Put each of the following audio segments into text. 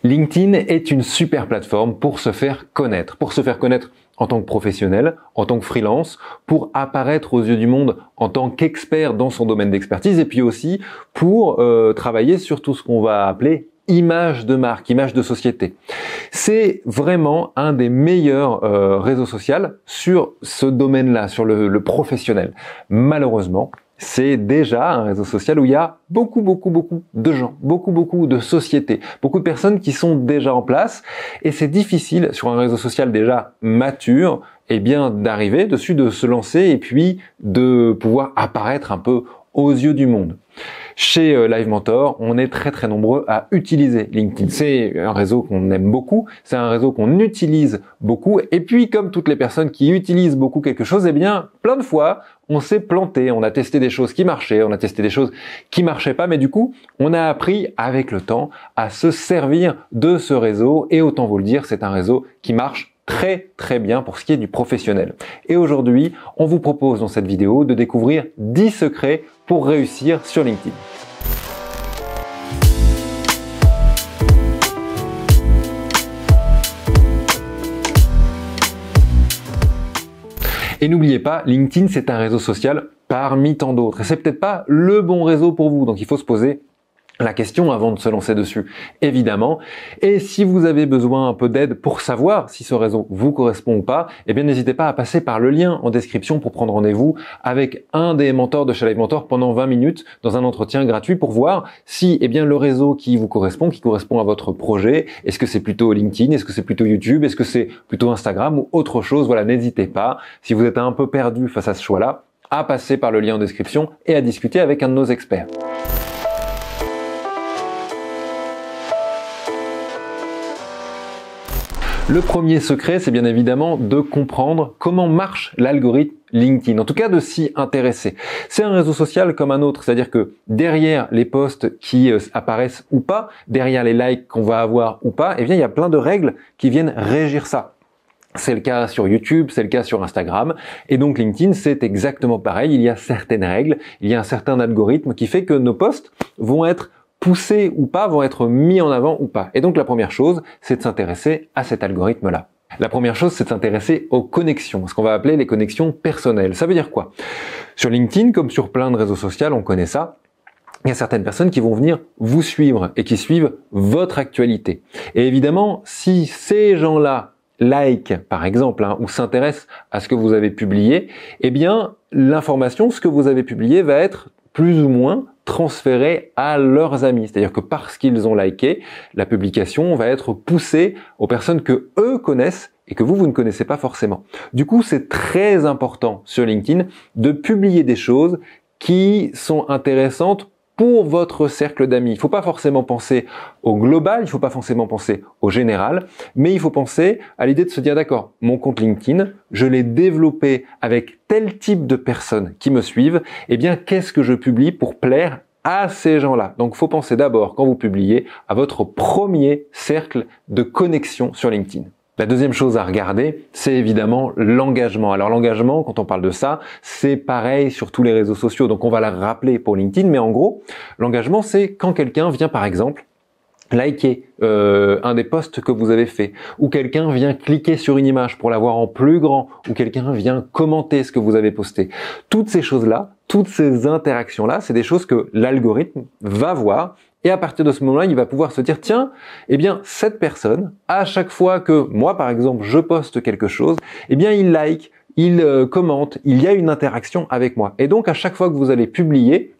LinkedIn est une super plateforme pour se faire connaître. Pour se faire connaître en tant que professionnel, en tant que freelance, pour apparaître aux yeux du monde en tant qu'expert dans son domaine d'expertise et puis aussi pour travailler sur tout ce qu'on va appeler image de marque, image de société. C'est vraiment un des meilleurs réseaux sociaux sur ce domaine-là, sur le professionnel. Malheureusement, c'est déjà un réseau social où il y a beaucoup de gens, beaucoup de sociétés, beaucoup de personnes qui sont déjà en place et c'est difficile sur un réseau social déjà mature, eh bien d'arriver dessus, de se lancer et puis de pouvoir apparaître un peu aux yeux du monde. Chez Live Mentor, on est très nombreux à utiliser LinkedIn. C'est un réseau qu'on aime beaucoup, c'est un réseau qu'on utilise beaucoup. Et puis, comme toutes les personnes qui utilisent beaucoup quelque chose, eh bien, plein de fois, on s'est planté. On a testé des choses qui marchaient, on a testé des choses qui marchaient pas. Mais du coup, on a appris avec le temps à se servir de ce réseau. Et autant vous le dire, c'est un réseau qui marche très bien pour ce qui est du professionnel. Et aujourd'hui, on vous propose dans cette vidéo de découvrir 10 secrets pour réussir sur LinkedIn. Et n'oubliez pas, LinkedIn, c'est un réseau social parmi tant d'autres. Et c'est peut-être pas le bon réseau pour vous. Donc il faut se poser la question avant de se lancer dessus, évidemment. Et si vous avez besoin un peu d'aide pour savoir si ce réseau vous correspond ou pas, eh bien n'hésitez pas à passer par le lien en description pour prendre rendez-vous avec un des mentors de chez Live Mentor pendant 20 minutes dans un entretien gratuit pour voir si eh bien le réseau qui vous correspond, qui correspond à votre projet, est-ce que c'est plutôt LinkedIn, est-ce que c'est plutôt YouTube, est-ce que c'est plutôt Instagram ou autre chose. Voilà, n'hésitez pas, si vous êtes un peu perdu face à ce choix-là, à passer par le lien en description et à discuter avec un de nos experts. Le premier secret, c'est bien évidemment de comprendre comment marche l'algorithme LinkedIn, en tout cas de s'y intéresser. C'est un réseau social comme un autre, c'est-à-dire que derrière les posts qui apparaissent ou pas, derrière les likes qu'on va avoir ou pas, eh bien il y a plein de règles qui viennent régir ça. C'est le cas sur YouTube, c'est le cas sur Instagram. Et donc LinkedIn, c'est exactement pareil. Il y a certaines règles, il y a un certain algorithme qui fait que nos posts vont être poussés ou pas, vont être mis en avant ou pas. Et donc la première chose, c'est de s'intéresser à cet algorithme-là. La première chose, c'est de s'intéresser aux connexions, ce qu'on va appeler les connexions personnelles. Ça veut dire quoi? Sur LinkedIn, comme sur plein de réseaux sociaux, on connaît ça. Il y a certaines personnes qui vont venir vous suivre et qui suivent votre actualité. Et évidemment, si ces gens-là like par exemple ou s'intéressent à ce que vous avez publié, eh bien l'information, ce que vous avez publié va être plus ou moins transféré à leurs amis. C'est-à-dire que parce qu'ils ont liké, la publication va être poussée aux personnes que eux connaissent et que vous ne connaissez pas forcément. Du coup, c'est très important sur LinkedIn de publier des choses qui sont intéressantes pour votre cercle d'amis. Il ne faut pas forcément penser au global, il ne faut pas forcément penser au général, mais il faut penser à l'idée de se dire d'accord, mon compte LinkedIn, je l'ai développé avec tel type de personnes qui me suivent, eh bien qu'est-ce que je publie pour plaire à ces gens-là? Donc il faut penser d'abord, quand vous publiez, à votre premier cercle de connexion sur LinkedIn. La deuxième chose à regarder, c'est évidemment l'engagement. Alors l'engagement, quand on parle de ça, c'est pareil sur tous les réseaux sociaux. Donc on va la rappeler pour LinkedIn, mais en gros, l'engagement, c'est quand quelqu'un vient par exemple liker un des posts que vous avez fait, ou quelqu'un vient cliquer sur une image pour la voir en plus grand, ou quelqu'un vient commenter ce que vous avez posté. Toutes ces choses-là, toutes ces interactions-là, c'est des choses que l'algorithme va voir. Et à partir de ce moment-là, il va pouvoir se dire, tiens, eh bien, cette personne, à chaque fois que moi, par exemple, je poste quelque chose, eh bien, il like, il commente, il y a une interaction avec moi. Et donc, à chaque fois que vous allez publier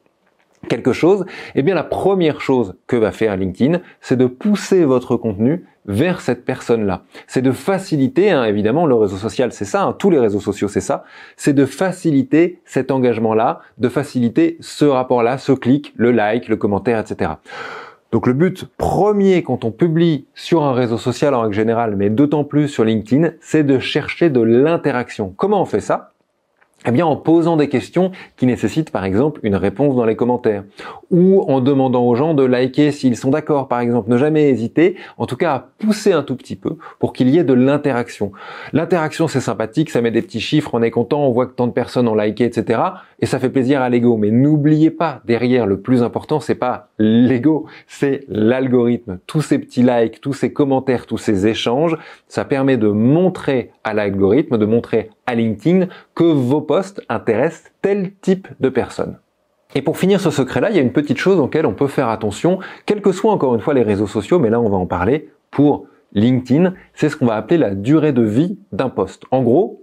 quelque chose, eh bien, la première chose que va faire LinkedIn, c'est de pousser votre contenu vers cette personne-là. C'est de faciliter, évidemment, le réseau social, c'est ça, tous les réseaux sociaux, c'est ça, c'est de faciliter cet engagement-là, de faciliter ce rapport-là, ce clic, le like, le commentaire, etc. Donc le but premier quand on publie sur un réseau social en règle générale, mais d'autant plus sur LinkedIn, c'est de chercher de l'interaction. Comment on fait ça? Eh bien, en posant des questions qui nécessitent par exemple une réponse dans les commentaires, ou en demandant aux gens de liker s'ils sont d'accord par exemple. Ne jamais hésiter, en tout cas à pousser un tout petit peu pour qu'il y ait de l'interaction. L'interaction c'est sympathique, ça met des petits chiffres, on est content, on voit que tant de personnes ont liké, etc. Et ça fait plaisir à l'ego. Mais n'oubliez pas, derrière le plus important, c'est pas l'ego, c'est l'algorithme. Tous ces petits likes, tous ces commentaires, tous ces échanges, ça permet de montrer à l'algorithme, de montrer à LinkedIn que vos posts intéressent tel type de personnes. Et pour finir ce secret-là, il y a une petite chose auquel on peut faire attention, quels que soient encore une fois les réseaux sociaux, mais là on va en parler pour LinkedIn, c'est ce qu'on va appeler la durée de vie d'un post. En gros,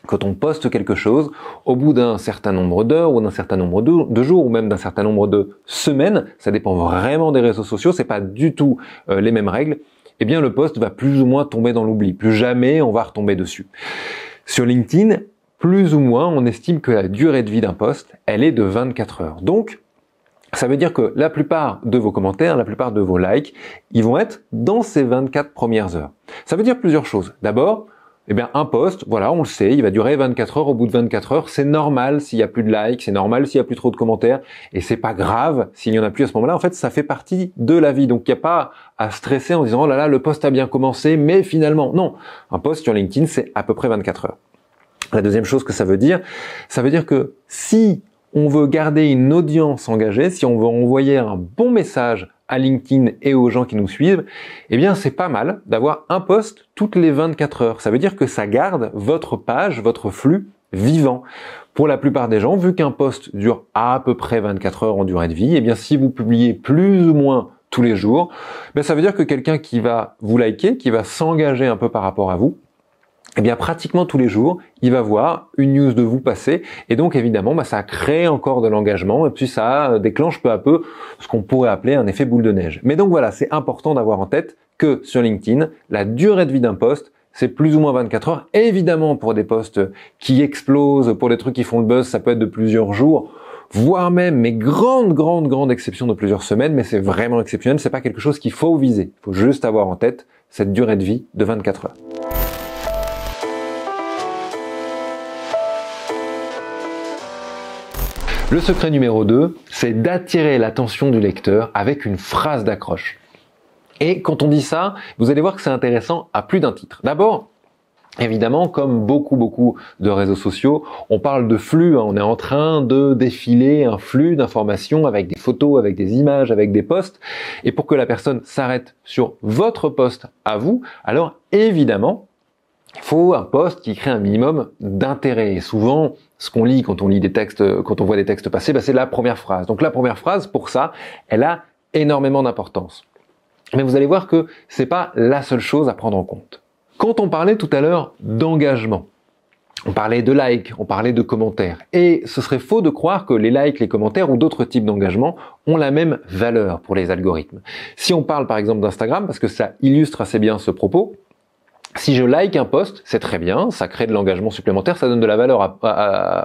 quand on poste quelque chose, au bout d'un certain nombre d'heures ou d'un certain nombre de jours ou même d'un certain nombre de semaines, ça dépend vraiment des réseaux sociaux, c'est pas du tout les mêmes règles, eh bien le post va plus ou moins tomber dans l'oubli. Plus jamais on va retomber dessus. Sur LinkedIn, plus ou moins, on estime que la durée de vie d'un post, elle est de 24 heures. Donc, ça veut dire que la plupart de vos commentaires, la plupart de vos likes, ils vont être dans ces 24 premières heures. Ça veut dire plusieurs choses. D'abord, eh bien, un post, voilà, on le sait, il va durer 24 heures. Au bout de 24 heures, c'est normal s'il y a plus de likes, c'est normal s'il y a plus trop de commentaires, et c'est pas grave s'il y en a plus à ce moment-là. En fait, ça fait partie de la vie. Donc, il n'y a pas à stresser en disant, oh là là, le post a bien commencé, mais finalement, non. Un post sur LinkedIn, c'est à peu près 24 heures. La deuxième chose que ça veut dire que si on veut garder une audience engagée, si on veut envoyer un bon message à LinkedIn et aux gens qui nous suivent, eh bien c'est pas mal d'avoir un post toutes les 24 heures. Ça veut dire que ça garde votre page, votre flux vivant. Pour la plupart des gens, vu qu'un post dure à peu près 24 heures en durée de vie, eh bien si vous publiez plus ou moins tous les jours, ça veut dire que quelqu'un qui va vous liker, qui va s'engager un peu par rapport à vous, eh bien pratiquement tous les jours, il va voir une news de vous passer, et donc évidemment ça crée encore de l'engagement, et puis ça déclenche peu à peu ce qu'on pourrait appeler un effet boule de neige. Mais donc voilà, c'est important d'avoir en tête que sur LinkedIn, la durée de vie d'un post, c'est plus ou moins 24 heures. Et évidemment, pour des posts qui explosent, pour des trucs qui font le buzz, ça peut être de plusieurs jours, voire même, mais grande exception de plusieurs semaines, mais c'est vraiment exceptionnel, c'est pas quelque chose qu'il faut viser. Il faut juste avoir en tête cette durée de vie de 24 heures. Le secret numéro 2, c'est d'attirer l'attention du lecteur avec une phrase d'accroche. Et quand on dit ça, vous allez voir que c'est intéressant à plus d'un titre. D'abord, évidemment, comme beaucoup de réseaux sociaux, on parle de flux, on est en train de défiler un flux d'informations avec des photos, avec des images, avec des posts. Et pour que la personne s'arrête sur votre post à vous, alors évidemment, il faut un post qui crée un minimum d'intérêt. Et souvent, ce qu'on lit quand on lit des textes, quand on voit des textes passer, c'est la première phrase. Donc la première phrase, pour ça, elle a énormément d'importance. Mais vous allez voir que c'est pas la seule chose à prendre en compte. Quand on parlait tout à l'heure d'engagement, on parlait de likes, on parlait de commentaires. Et ce serait faux de croire que les likes, les commentaires ou d'autres types d'engagement ont la même valeur pour les algorithmes. Si on parle par exemple d'Instagram, parce que ça illustre assez bien ce propos, si je like un post, c'est très bien, ça crée de l'engagement supplémentaire, ça donne de la valeur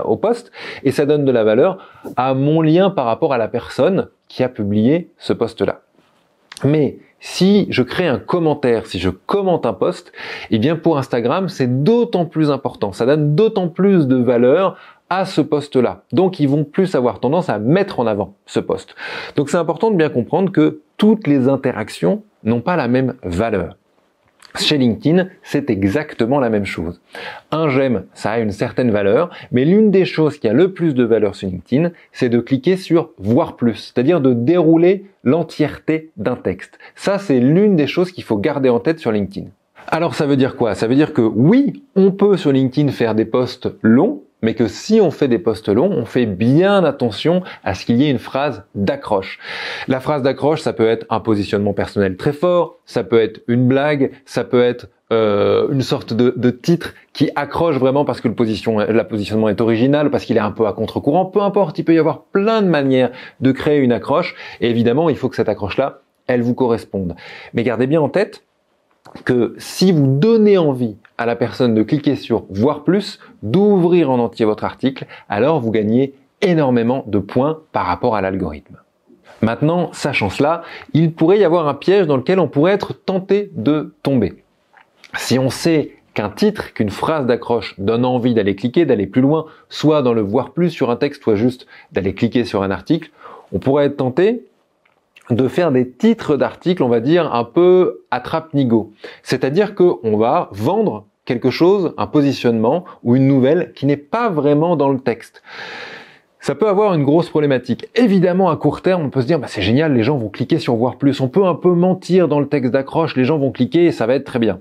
au post et ça donne de la valeur à mon lien par rapport à la personne qui a publié ce post-là. Mais si je crée un commentaire, si je commente un post, eh bien pour Instagram, c'est d'autant plus important, ça donne d'autant plus de valeur à ce post-là. Donc ils vont plus avoir tendance à mettre en avant ce post. Donc c'est important de bien comprendre que toutes les interactions n'ont pas la même valeur. Chez LinkedIn, c'est exactement la même chose. Un j'aime, ça a une certaine valeur, mais l'une des choses qui a le plus de valeur sur LinkedIn, c'est de cliquer sur voir plus, c'est-à-dire de dérouler l'entièreté d'un texte. Ça, c'est l'une des choses qu'il faut garder en tête sur LinkedIn. Alors ça veut dire quoi? Ça veut dire que oui, on peut sur LinkedIn faire des posts longs, mais que si on fait des posts longs, on fait bien attention à ce qu'il y ait une phrase d'accroche. La phrase d'accroche, ça peut être un positionnement personnel très fort, ça peut être une blague, ça peut être une sorte de titre qui accroche vraiment parce que le positionnement est original, parce qu'il est un peu à contre-courant, peu importe, il peut y avoir plein de manières de créer une accroche, et évidemment, il faut que cette accroche-là, elle vous corresponde. Mais gardez bien en tête que si vous donnez envie à la personne de cliquer sur voir plus, d'ouvrir en entier votre article, alors vous gagnez énormément de points par rapport à l'algorithme. Maintenant, sachant cela, il pourrait y avoir un piège dans lequel on pourrait être tenté de tomber. Si on sait qu'un titre, qu'une phrase d'accroche donne envie d'aller cliquer, d'aller plus loin, soit dans le voir plus sur un texte, soit juste d'aller cliquer sur un article, on pourrait être tenté de faire des titres d'articles, on va dire, un peu attrape-nigo. C'est-à-dire qu'on va vendre quelque chose, un positionnement ou une nouvelle qui n'est pas vraiment dans le texte. Ça peut avoir une grosse problématique. Évidemment, à court terme, on peut se dire, c'est génial, les gens vont cliquer sur voir plus. On peut un peu mentir dans le texte d'accroche, les gens vont cliquer et ça va être très bien.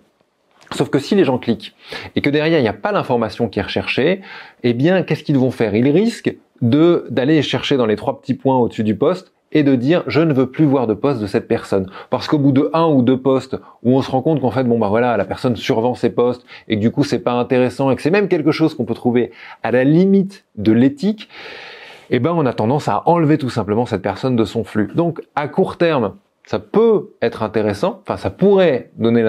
Sauf que si les gens cliquent et que derrière il n'y a pas l'information qui est recherchée, eh bien, qu'est-ce qu'ils vont faire? Ils risquent d'aller chercher dans les 3 petits points au-dessus du post et de dire je ne veux plus voir de post de cette personne. Parce qu'au bout de 1 ou 2 posts où on se rend compte qu'en fait voilà, la personne survend ses posts et que du coup c'est pas intéressant et que c'est même quelque chose qu'on peut trouver à la limite de l'éthique, eh ben on a tendance à enlever tout simplement cette personne de son flux. Donc à court terme, ça peut être intéressant, enfin ça pourrait donner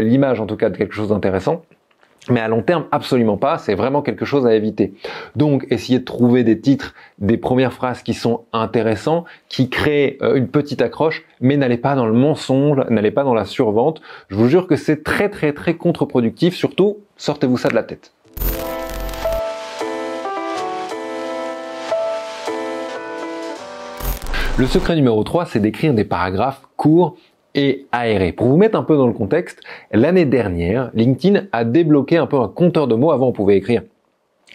l'image en tout cas de quelque chose d'intéressant. Mais à long terme, absolument pas, c'est vraiment quelque chose à éviter. Donc, essayez de trouver des titres, des premières phrases qui sont intéressants, qui créent une petite accroche, mais n'allez pas dans le mensonge, n'allez pas dans la survente. Je vous jure que c'est très très très contre-productif, surtout, sortez-vous ça de la tête. Le secret numéro 3, c'est d'écrire des paragraphes courts et aéré. Pour vous mettre un peu dans le contexte, l'année dernière, LinkedIn a débloqué un peu un compteur de mots. Avant, on pouvait écrire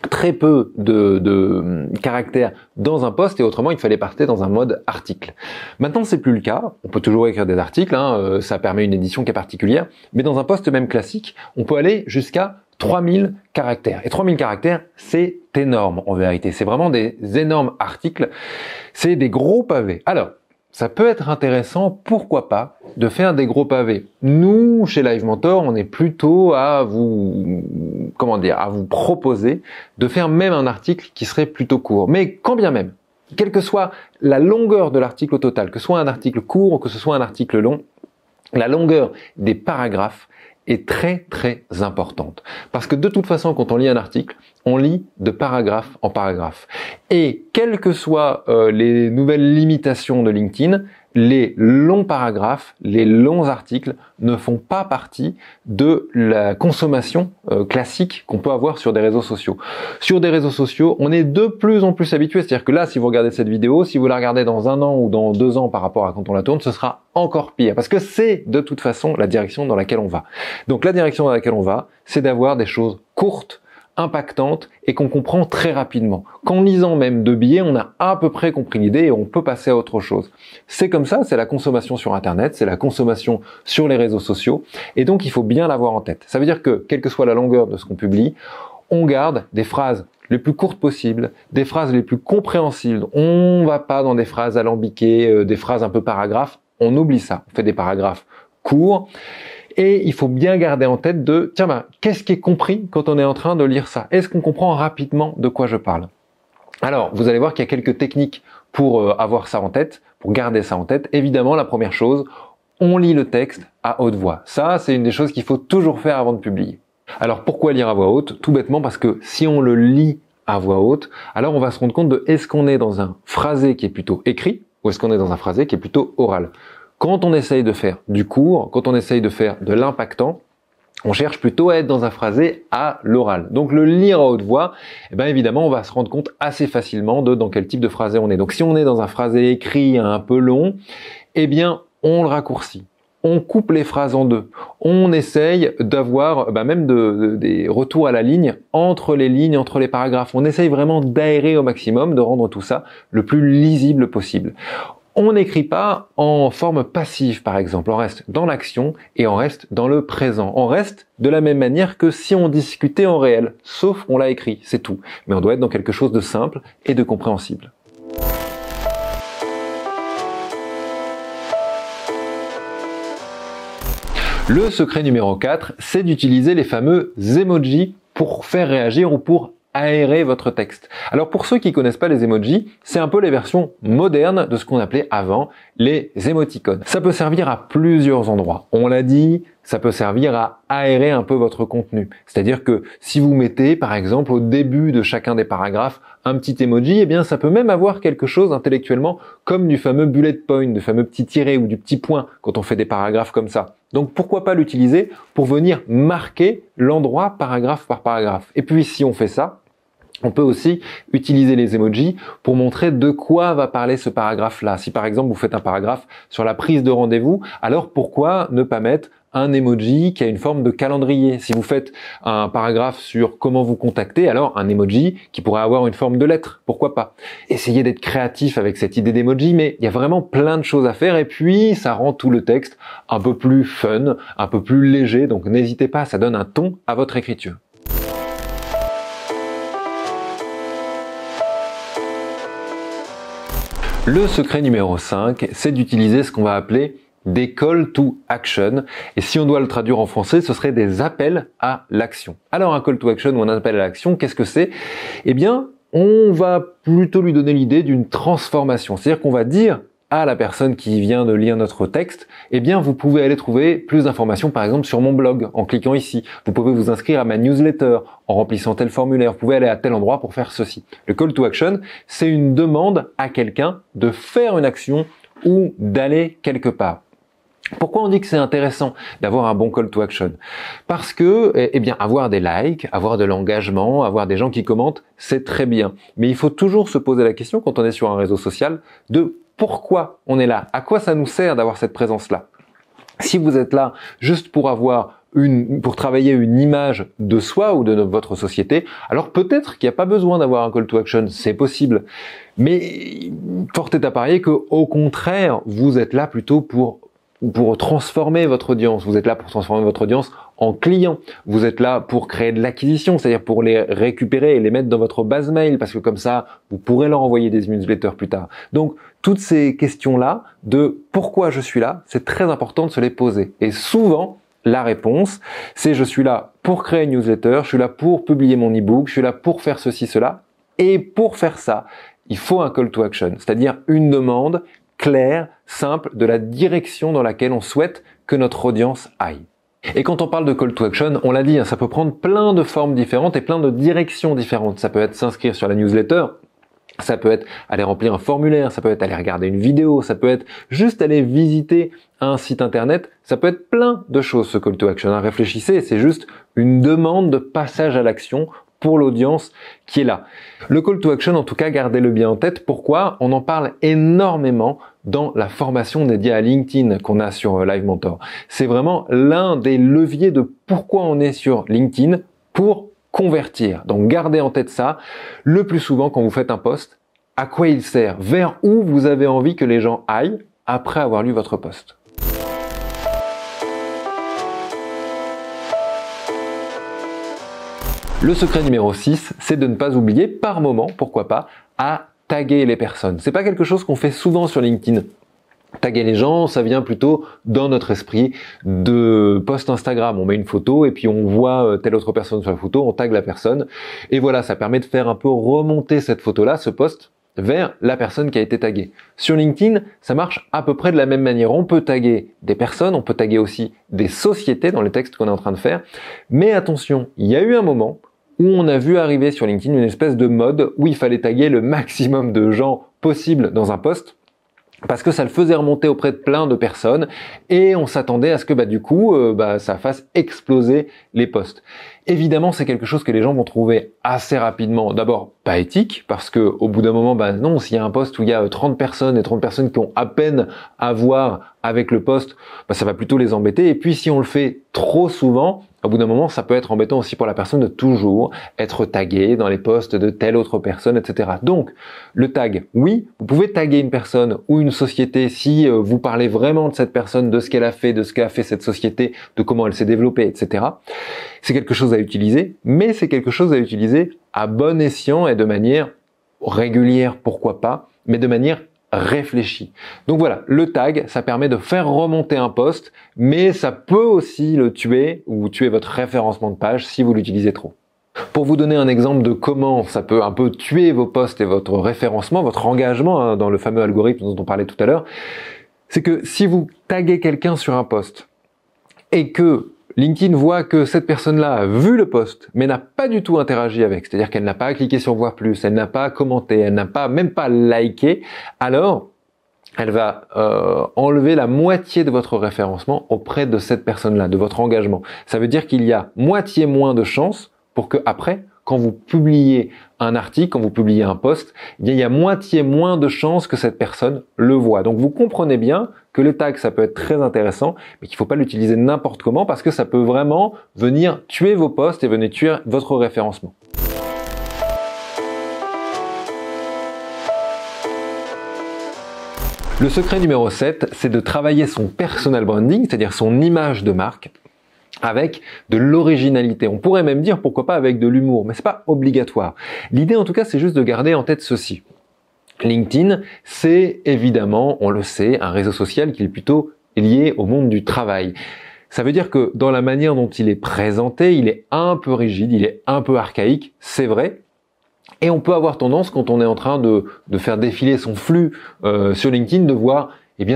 très peu de caractères dans un post et autrement, il fallait passer dans un mode article. Maintenant, c'est plus le cas. On peut toujours écrire des articles, ça permet une édition qui est particulière, mais dans un post même classique, on peut aller jusqu'à 3000 caractères. Et 3000 caractères, c'est énorme en vérité. C'est vraiment des énormes articles. C'est des gros pavés. Alors, ça peut être intéressant, pourquoi pas, de faire des gros pavés. Nous, chez Live Mentor, on est plutôt à vous proposer de faire même un article qui serait plutôt court. Mais quand bien même, quelle que soit la longueur de l'article au total, que ce soit un article court ou que ce soit un article long, la longueur des paragraphes est très très importante. Parce que de toute façon, quand on lit un article, on lit de paragraphe en paragraphe. Et quelles que soient les nouvelles limitations de LinkedIn, les longs paragraphes, les longs articles ne font pas partie de la consommation classique qu'on peut avoir sur des réseaux sociaux. Sur des réseaux sociaux, on est de plus en plus habitué. C'est-à-dire que là, si vous regardez cette vidéo, si vous la regardez dans 1 an ou dans 2 ans par rapport à quand on la tourne, ce sera encore pire. Parce que c'est de toute façon la direction dans laquelle on va. Donc la direction dans laquelle on va, c'est d'avoir des choses courtes, impactante et qu'on comprend très rapidement. Qu'en lisant même 2 billets, on a à peu près compris l'idée et on peut passer à autre chose. C'est comme ça, c'est la consommation sur Internet, c'est la consommation sur les réseaux sociaux et donc il faut bien l'avoir en tête. Ça veut dire que, quelle que soit la longueur de ce qu'on publie, on garde des phrases les plus courtes possibles, des phrases les plus compréhensibles. On va pas dans des phrases alambiquées, des phrases un peu paragraphes, on oublie ça. On fait des paragraphes courts. Et il faut bien garder en tête qu'est-ce qui est compris quand on est en train de lire ça? Est-ce qu'on comprend rapidement de quoi je parle? Alors, vous allez voir qu'il y a quelques techniques pour avoir ça en tête, pour garder ça en tête. Évidemment, la première chose, on lit le texte à haute voix. Ça, c'est une des choses qu'il faut toujours faire avant de publier. Alors, pourquoi lire à voix haute? Tout bêtement parce que si on le lit à voix haute, alors on va se rendre compte de est-ce qu'on est dans un phrasé qui est plutôt écrit ou est-ce qu'on est dans un phrasé qui est plutôt oral. Quand on essaye de faire du court, quand on essaye de faire de l'impactant, on cherche plutôt à être dans un phrasé à l'oral. Donc le lire à haute voix, évidemment, on va se rendre compte assez facilement de dans quel type de phrasé on est. Donc si on est dans un phrasé écrit un peu long, on le raccourcit. On coupe les phrases en 2. On essaye d'avoir même des retours à la ligne, entre les paragraphes. On essaye vraiment d'aérer au maximum, de rendre tout ça le plus lisible possible. On n'écrit pas en forme passive, par exemple. On reste dans l'action et on reste dans le présent. On reste de la même manière que si on discutait en réel, sauf qu'on l'a écrit, c'est tout. Mais on doit être dans quelque chose de simple et de compréhensible. Le secret numéro 4, c'est d'utiliser les fameux emojis pour faire réagir ou pour aérer votre texte. Alors pour ceux qui connaissent pas les emojis, c'est un peu les versions modernes de ce qu'on appelait avant les émoticônes. Ça peut servir à plusieurs endroits. On l'a dit, ça peut servir à aérer un peu votre contenu. C'est-à-dire que si vous mettez, par exemple, au début de chacun des paragraphes, un petit emoji, eh bien, ça peut même avoir quelque chose intellectuellement comme du fameux bullet point, du fameux petit tiret ou du petit point quand on fait des paragraphes comme ça. Donc, pourquoi pas l'utiliser pour venir marquer l'endroit paragraphe par paragraphe. Et puis, si on fait ça, on peut aussi utiliser les emojis pour montrer de quoi va parler ce paragraphe-là. Si par exemple vous faites un paragraphe sur la prise de rendez-vous, alors pourquoi ne pas mettre un emoji qui a une forme de calendrier? Si vous faites un paragraphe sur comment vous contacter, alors un emoji qui pourrait avoir une forme de lettre, pourquoi pas? Essayez d'être créatif avec cette idée d'emoji, mais il y a vraiment plein de choses à faire et puis ça rend tout le texte un peu plus fun, un peu plus léger, donc n'hésitez pas, ça donne un ton à votre écriture. Le secret numéro 5, c'est d'utiliser ce qu'on va appeler des call to action. Et si on doit le traduire en français, ce serait des appels à l'action. Alors un call to action ou un appel à l'action, qu'est-ce que c'est? Eh bien, on va plutôt lui donner l'idée d'une transformation. C'est-à-dire qu'on va dire à la personne qui vient de lire notre texte, eh bien, vous pouvez aller trouver plus d'informations, par exemple, sur mon blog, en cliquant ici. Vous pouvez vous inscrire à ma newsletter, en remplissant tel formulaire. Vous pouvez aller à tel endroit pour faire ceci. Le call to action, c'est une demande à quelqu'un de faire une action ou d'aller quelque part. Pourquoi on dit que c'est intéressant d'avoir un bon call to action? Parce que, eh bien, avoir des likes, avoir de l'engagement, avoir des gens qui commentent, c'est très bien. Mais il faut toujours se poser la question, quand on est sur un réseau social, de pourquoi on est là? À quoi ça nous sert d'avoir cette présence-là? Si vous êtes là juste pour pour travailler une image de soi ou de votre société, alors peut-être qu'il n'y a pas besoin d'avoir un call to action, c'est possible. Mais fort est à parier que, au contraire, vous êtes là plutôt pour transformer votre audience. Vous êtes là pour transformer votre audience en clients. Vous êtes là pour créer de l'acquisition, c'est-à-dire pour les récupérer et les mettre dans votre base mail, parce que comme ça, vous pourrez leur envoyer des newsletters plus tard. Donc, toutes ces questions-là de pourquoi je suis là, c'est très important de se les poser. Et souvent, la réponse, c'est je suis là pour créer une newsletter, je suis là pour publier mon e-book, je suis là pour faire ceci, cela. Et pour faire ça, il faut un call to action, c'est-à-dire une demande claire, simple, de la direction dans laquelle on souhaite que notre audience aille. Et quand on parle de call to action, on l'a dit, ça peut prendre plein de formes différentes et plein de directions différentes. Ça peut être s'inscrire sur la newsletter, ça peut être aller remplir un formulaire, ça peut être aller regarder une vidéo, ça peut être juste aller visiter un site internet, ça peut être plein de choses ce call to action. Réfléchissez, c'est juste une demande de passage à l'action pour l'audience qui est là. Le call to action, en tout cas, gardez-le bien en tête. Pourquoi? On en parle énormément dans la formation dédiée à LinkedIn qu'on a sur Live Mentor. C'est vraiment l'un des leviers de pourquoi on est sur LinkedIn pour convertir. Donc gardez en tête ça. Le plus souvent quand vous faites un post, à quoi il sert? Vers où vous avez envie que les gens aillent après avoir lu votre post? Le secret numéro 6, c'est de ne pas oublier par moment, pourquoi pas, à taguer les personnes. C'est pas quelque chose qu'on fait souvent sur LinkedIn. Taguer les gens, ça vient plutôt dans notre esprit de post Instagram. On met une photo et puis on voit telle autre personne sur la photo, on tague la personne. Et voilà, ça permet de faire un peu remonter cette photo-là, ce post, vers la personne qui a été taguée. Sur LinkedIn, ça marche à peu près de la même manière. On peut taguer des personnes, on peut taguer aussi des sociétés dans les textes qu'on est en train de faire. Mais attention, il y a eu un moment où on a vu arriver sur LinkedIn une espèce de mode où il fallait taguer le maximum de gens possible dans un post, parce que ça le faisait remonter auprès de plein de personnes et on s'attendait à ce que du coup ça fasse exploser les posts. Évidemment, c'est quelque chose que les gens vont trouver assez rapidement. D'abord, pas éthique, parce que au bout d'un moment, non, s'il y a un post où il y a 30 personnes et 30 personnes qui ont à peine à voir avec le post, ça va plutôt les embêter. Et puis si on le fait trop souvent, au bout d'un moment, ça peut être embêtant aussi pour la personne de toujours être tagué dans les posts de telle autre personne, etc. Donc, le tag, oui, vous pouvez taguer une personne ou une société si vous parlez vraiment de cette personne, de ce qu'elle a fait, de ce qu'a fait cette société, de comment elle s'est développée, etc. C'est quelque chose à utiliser, mais c'est quelque chose à utiliser à bon escient et de manière régulière, pourquoi pas, mais de manière réfléchi. Donc voilà, le tag, ça permet de faire remonter un post, mais ça peut aussi le tuer ou tuer votre référencement de page si vous l'utilisez trop. Pour vous donner un exemple de comment ça peut un peu tuer vos posts et votre référencement, votre engagement dans le fameux algorithme dont on parlait tout à l'heure, c'est que si vous taguez quelqu'un sur un post et que LinkedIn voit que cette personne-là a vu le post, mais n'a pas du tout interagi avec, c'est-à-dire qu'elle n'a pas cliqué sur voir plus, elle n'a pas commenté, elle n'a pas même pas liké, alors elle va enlever la moitié de votre référencement auprès de cette personne-là, de votre engagement. Ça veut dire qu'il y a moitié moins de chances pour que après, quand vous publiez un article, quand vous publiez un post, eh bien, il y a moitié moins de chances que cette personne le voit. Donc vous comprenez bien que le tag, ça peut être très intéressant, mais qu'il ne faut pas l'utiliser n'importe comment parce que ça peut vraiment venir tuer vos posts et venir tuer votre référencement. Le secret numéro 7, c'est de travailler son personal branding, c'est-à-dire son image de marque, avec de l'originalité. On pourrait même dire pourquoi pas avec de l'humour, mais c'est pas obligatoire. L'idée en tout cas, c'est juste de garder en tête ceci. LinkedIn, c'est évidemment, on le sait, un réseau social qui est plutôt lié au monde du travail. Ça veut dire que dans la manière dont il est présenté, il est un peu rigide, il est un peu archaïque, c'est vrai. Et on peut avoir tendance, quand on est en train de faire défiler son flux sur LinkedIn, de voir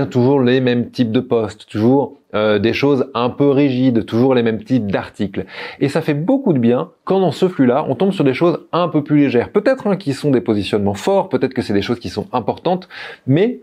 toujours les mêmes types de posts, toujours des choses un peu rigides, toujours les mêmes types d'articles. Et ça fait beaucoup de bien quand dans ce flux-là, on tombe sur des choses un peu plus légères. Peut-être qui sont des positionnements forts, peut-être que c'est des choses qui sont importantes, mais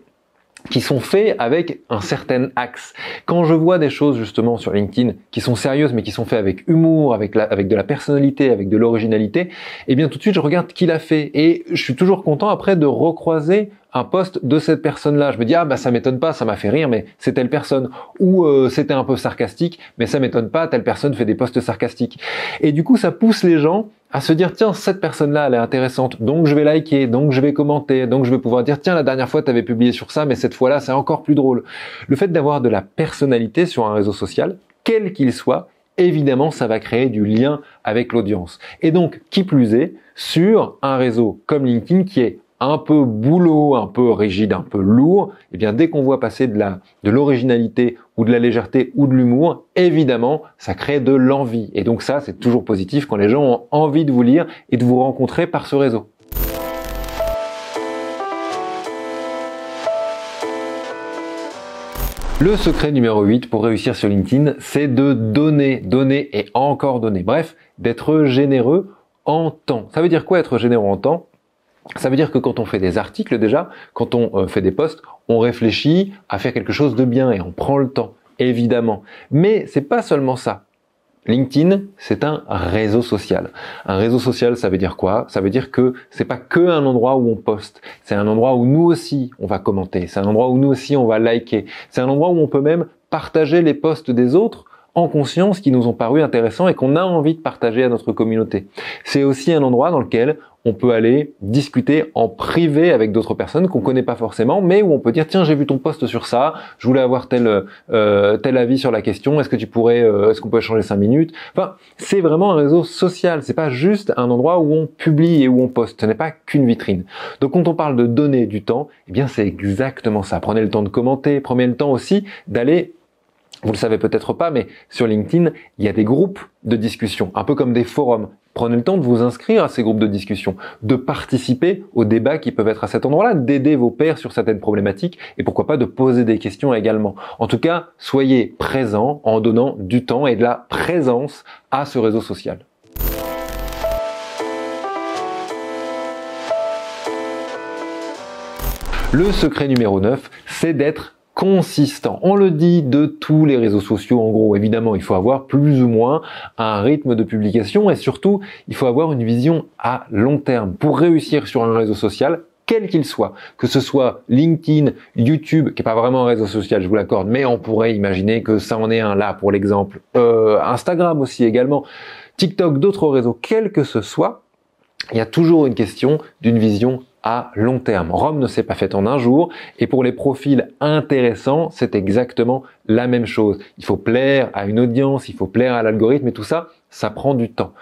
qui sont faits avec un certain axe. Quand je vois des choses justement sur LinkedIn qui sont sérieuses mais qui sont faites avec humour, avec de la personnalité, avec de l'originalité, eh bien tout de suite je regarde qui l'a fait et je suis toujours content après de recroiser un post de cette personne-là. Je me dis ça m'étonne pas, ça m'a fait rire, mais c'est telle personne. Ou c'était un peu sarcastique, mais ça m'étonne pas, telle personne fait des posts sarcastiques. Et du coup ça pousse les gens à se dire tiens, cette personne-là elle est intéressante, donc je vais liker, donc je vais commenter, donc je vais pouvoir dire tiens, la dernière fois tu avais publié sur ça, mais cette fois-là c'est encore plus drôle. Le fait d'avoir de la personnalité sur un réseau social, quel qu'il soit, évidemment ça va créer du lien avec l'audience. Et donc qui plus est, sur un réseau comme LinkedIn qui est un peu boulot, un peu rigide, un peu lourd, eh bien dès qu'on voit passer de l'originalité ou de la légèreté ou de l'humour, évidemment, ça crée de l'envie. Et donc ça, c'est toujours positif quand les gens ont envie de vous lire et de vous rencontrer par ce réseau. Le secret numéro 8 pour réussir sur LinkedIn, c'est de donner et encore donner. Bref, d'être généreux en temps. Ça veut dire quoi être généreux en temps ? Ça veut dire que quand on fait des articles déjà, quand on fait des posts, on réfléchit à faire quelque chose de bien et on prend le temps, évidemment. Mais c'est pas seulement ça. LinkedIn, c'est un réseau social. Un réseau social, ça veut dire quoi? Ça veut dire que c'est pas que un endroit où on poste. C'est un endroit où nous aussi on va commenter. C'est un endroit où nous aussi on va liker. C'est un endroit où on peut même partager les posts des autres en conscience qui nous ont paru intéressants et qu'on a envie de partager à notre communauté. C'est aussi un endroit dans lequel on peut aller discuter en privé avec d'autres personnes qu'on connaît pas forcément, mais où on peut dire tiens, j'ai vu ton post sur ça, je voulais avoir tel avis sur la question, est-ce qu'on peut échanger 5 minutes? Enfin, c'est vraiment un réseau social, c'est pas juste un endroit où on publie et où on poste, ce n'est pas qu'une vitrine. Donc quand on parle de donner du temps, eh bien c'est exactement ça. Prenez le temps de commenter, prenez le temps aussi d'aller. Vous le savez peut-être pas, mais sur LinkedIn, il y a des groupes de discussion, un peu comme des forums. Prenez le temps de vous inscrire à ces groupes de discussion, de participer aux débats qui peuvent être à cet endroit-là, d'aider vos pairs sur certaines problématiques et pourquoi pas de poser des questions également. En tout cas, soyez présents en donnant du temps et de la présence à ce réseau social. Le secret numéro 9, c'est d'être consistant. On le dit de tous les réseaux sociaux, en gros, évidemment, il faut avoir plus ou moins un rythme de publication et surtout, il faut avoir une vision à long terme. Pour réussir sur un réseau social, quel qu'il soit, que ce soit LinkedIn, YouTube, qui est pas vraiment un réseau social, je vous l'accorde, mais on pourrait imaginer que ça en est un là, pour l'exemple, Instagram aussi également, TikTok, d'autres réseaux, quel que ce soit, il y a toujours une question d'une vision à long terme. Rome ne s'est pas faite en un jour et pour les profils intéressants, c'est exactement la même chose. Il faut plaire à une audience, il faut plaire à l'algorithme et tout ça, ça prend du temps.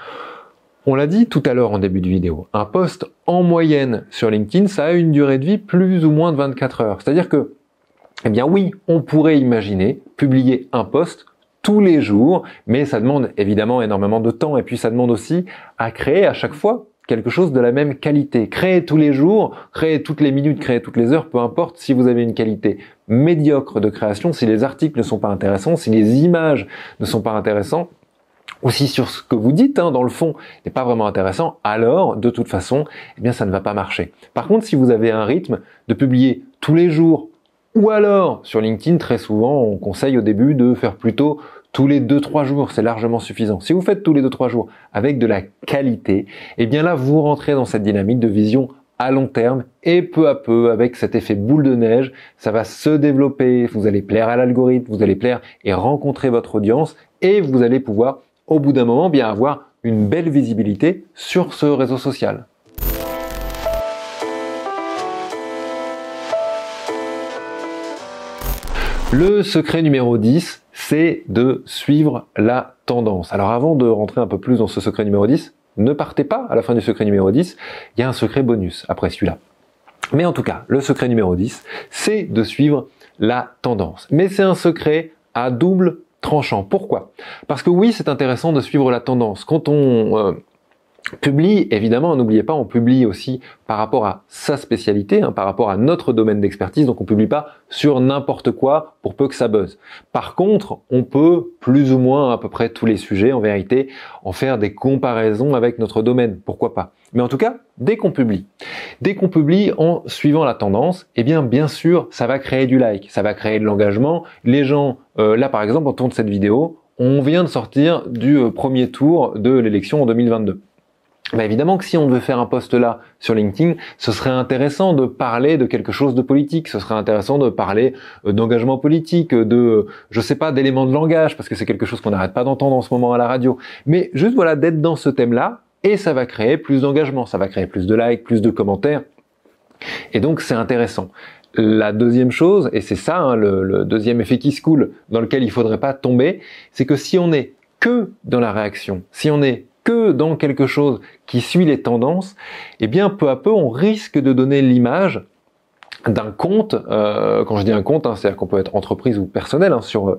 On l'a dit tout à l'heure en début de vidéo, un post en moyenne sur LinkedIn, ça a une durée de vie plus ou moins de 24 heures. C'est-à-dire que, eh bien oui, on pourrait imaginer publier un post tous les jours, mais ça demande évidemment énormément de temps et puis ça demande aussi à créer à chaque fois quelque chose de la même qualité. Créez tous les jours, créez toutes les minutes, créez toutes les heures, peu importe si vous avez une qualité médiocre de création, si les articles ne sont pas intéressants, si les images ne sont pas intéressantes, ou si sur ce que vous dites, dans le fond, n'est pas vraiment intéressant, alors, de toute façon, eh bien, ça ne va pas marcher. Par contre, si vous avez un rythme de publier tous les jours, ou alors, sur LinkedIn, très souvent, on conseille au début de faire plutôt tous les 2-3 jours, c'est largement suffisant. Si vous faites tous les 2-3 jours avec de la qualité, eh bien là, vous rentrez dans cette dynamique de vision à long terme et peu à peu, avec cet effet boule de neige, ça va se développer, vous allez plaire à l'algorithme, vous allez plaire et rencontrer votre audience et vous allez pouvoir, au bout d'un moment, bien avoir une belle visibilité sur ce réseau social. Le secret numéro 10, c'est de suivre la tendance. Alors avant de rentrer un peu plus dans ce secret numéro 10, ne partez pas à la fin du secret numéro 10, il y a un secret bonus après celui-là. Mais en tout cas, le secret numéro 10, c'est de suivre la tendance. Mais c'est un secret à double tranchant. Pourquoi? Parce que oui, c'est intéressant de suivre la tendance. Quand on publie, évidemment, n'oubliez pas, on publie aussi par rapport à sa spécialité, par rapport à notre domaine d'expertise, donc on publie pas sur n'importe quoi pour peu que ça buzz. Par contre, on peut plus ou moins à peu près tous les sujets, en vérité, en faire des comparaisons avec notre domaine, pourquoi pas. Mais en tout cas, dès qu'on publie en suivant la tendance, eh bien sûr, ça va créer du like, ça va créer de l'engagement. Les gens, là par exemple, autour de cette vidéo, on vient de sortir du premier tour de l'élection en 2022. Bah évidemment que si on devait faire un post là sur LinkedIn, ce serait intéressant de parler de quelque chose de politique, ce serait intéressant de parler d'engagement politique, de, je sais pas, d'éléments de langage, parce que c'est quelque chose qu'on n'arrête pas d'entendre en ce moment à la radio. Mais juste voilà, d'être dans ce thème-là, et ça va créer plus d'engagement, ça va créer plus de likes, plus de commentaires, et donc c'est intéressant. La deuxième chose, et c'est ça le deuxième effet qui se coule, dans lequel il faudrait pas tomber, c'est que si on est que dans la réaction, si on est que dans quelque chose qui suit les tendances, eh bien peu à peu on risque de donner l'image d'un compte, quand je dis un compte, c'est-à-dire qu'on peut être entreprise ou personnel sur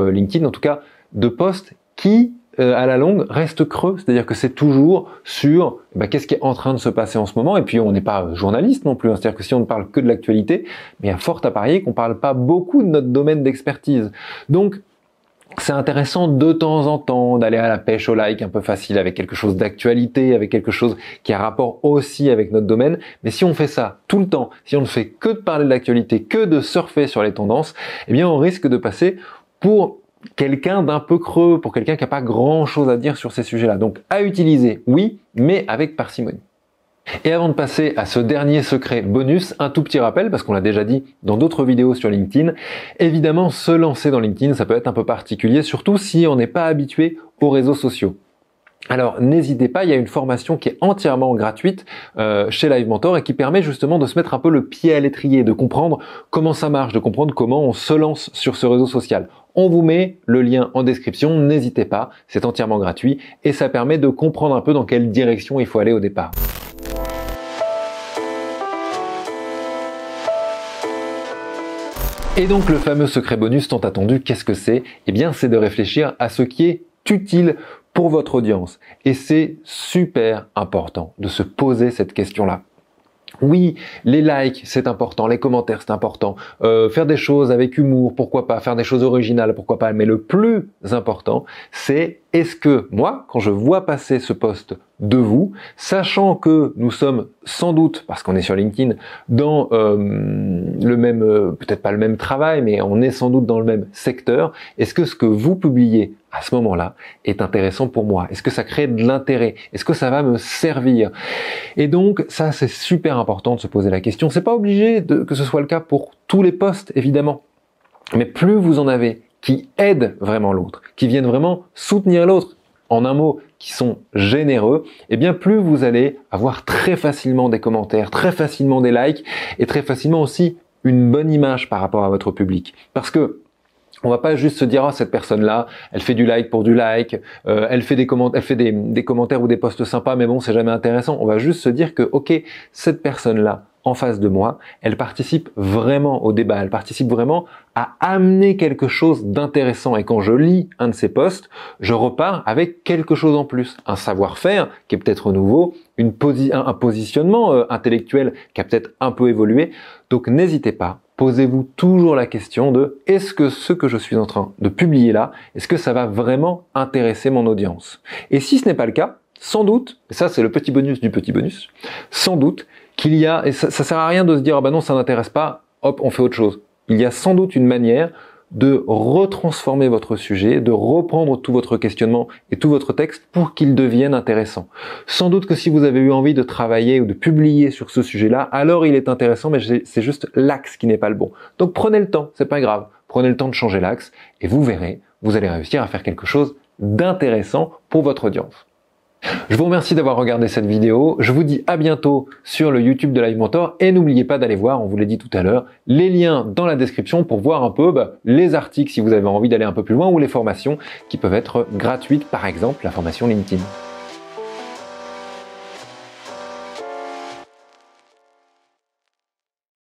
LinkedIn, en tout cas de posts qui à la longue reste creux, c'est-à-dire que c'est toujours sur qu'est-ce qui est en train de se passer en ce moment, et puis on n'est pas journaliste non plus, c'est-à-dire que si on ne parle que de l'actualité, mais il y a fort à parier qu'on parle pas beaucoup de notre domaine d'expertise. Donc c'est intéressant de temps en temps d'aller à la pêche au like un peu facile avec quelque chose d'actualité, avec quelque chose qui a rapport aussi avec notre domaine. Mais si on fait ça tout le temps, si on ne fait que de parler de l'actualité, que de surfer sur les tendances, eh bien on risque de passer pour quelqu'un d'un peu creux, pour quelqu'un qui n'a pas grand chose à dire sur ces sujets-là. Donc à utiliser, oui, mais avec parcimonie. Et avant de passer à ce dernier secret bonus, un tout petit rappel, parce qu'on l'a déjà dit dans d'autres vidéos sur LinkedIn, évidemment se lancer dans LinkedIn, ça peut être un peu particulier, surtout si on n'est pas habitué aux réseaux sociaux. Alors n'hésitez pas, il y a une formation qui est entièrement gratuite chez Live Mentor et qui permet justement de se mettre un peu le pied à l'étrier, de comprendre comment ça marche, de comprendre comment on se lance sur ce réseau social. On vous met le lien en description, n'hésitez pas, c'est entièrement gratuit et ça permet de comprendre un peu dans quelle direction il faut aller au départ. Et donc le fameux secret bonus tant attendu, qu'est-ce que c'est? Eh bien c'est de réfléchir à ce qui est utile pour votre audience. Et c'est super important de se poser cette question-là. Oui, les likes, c'est important, les commentaires, c'est important, faire des choses avec humour, pourquoi pas, faire des choses originales, pourquoi pas, mais le plus important, c'est est-ce que moi, quand je vois passer ce post de vous, sachant que nous sommes sans doute, parce qu'on est sur LinkedIn, dans le même, peut-être pas le même travail, mais on est sans doute dans le même secteur, est-ce que ce que vous publiez à ce moment-là est intéressant pour moi? Est-ce que ça crée de l'intérêt? Est-ce que ça va me servir? Et donc, ça, c'est super important de se poser la question. C'est pas obligé que ce soit le cas pour tous les posts, évidemment. Mais plus vous en avez qui aident vraiment l'autre, qui viennent vraiment soutenir l'autre, en un mot, qui sont généreux, eh bien plus vous allez avoir très facilement des commentaires, très facilement des likes et très facilement aussi une bonne image par rapport à votre public. Parce que on va pas juste se dire cette personne-là, elle fait du like pour du like, elle fait des commentaires ou des posts sympas, mais bon, c'est jamais intéressant. On va juste se dire que ok, cette personne-là en face de moi, elle participe vraiment au débat, elle participe vraiment à amener quelque chose d'intéressant. Et quand je lis un de ces posts, je repars avec quelque chose en plus, un savoir-faire qui est peut-être nouveau, un positionnement intellectuel qui a peut-être un peu évolué. Donc n'hésitez pas, posez-vous toujours la question de est-ce que ce que je suis en train de publier là, est-ce que ça va vraiment intéresser mon audience? Et si ce n'est pas le cas, sans doute, et ça c'est le petit bonus du petit bonus, sans doute qu'il y a, et ça sert à rien de se dire ah ben non ça n'intéresse pas, hop on fait autre chose. Il y a sans doute une manière de retransformer votre sujet, de reprendre tout votre questionnement et tout votre texte pour qu'il devienne intéressant. Sans doute que si vous avez eu envie de travailler ou de publier sur ce sujet-là, alors il est intéressant, mais c'est juste l'axe qui n'est pas le bon. Donc prenez le temps, c'est pas grave. Prenez le temps de changer l'axe et vous verrez, vous allez réussir à faire quelque chose d'intéressant pour votre audience. Je vous remercie d'avoir regardé cette vidéo. Je vous dis à bientôt sur le YouTube de Live Mentor et n'oubliez pas d'aller voir, on vous l'a dit tout à l'heure, les liens dans la description pour voir un peu les articles si vous avez envie d'aller un peu plus loin ou les formations qui peuvent être gratuites, par exemple la formation LinkedIn.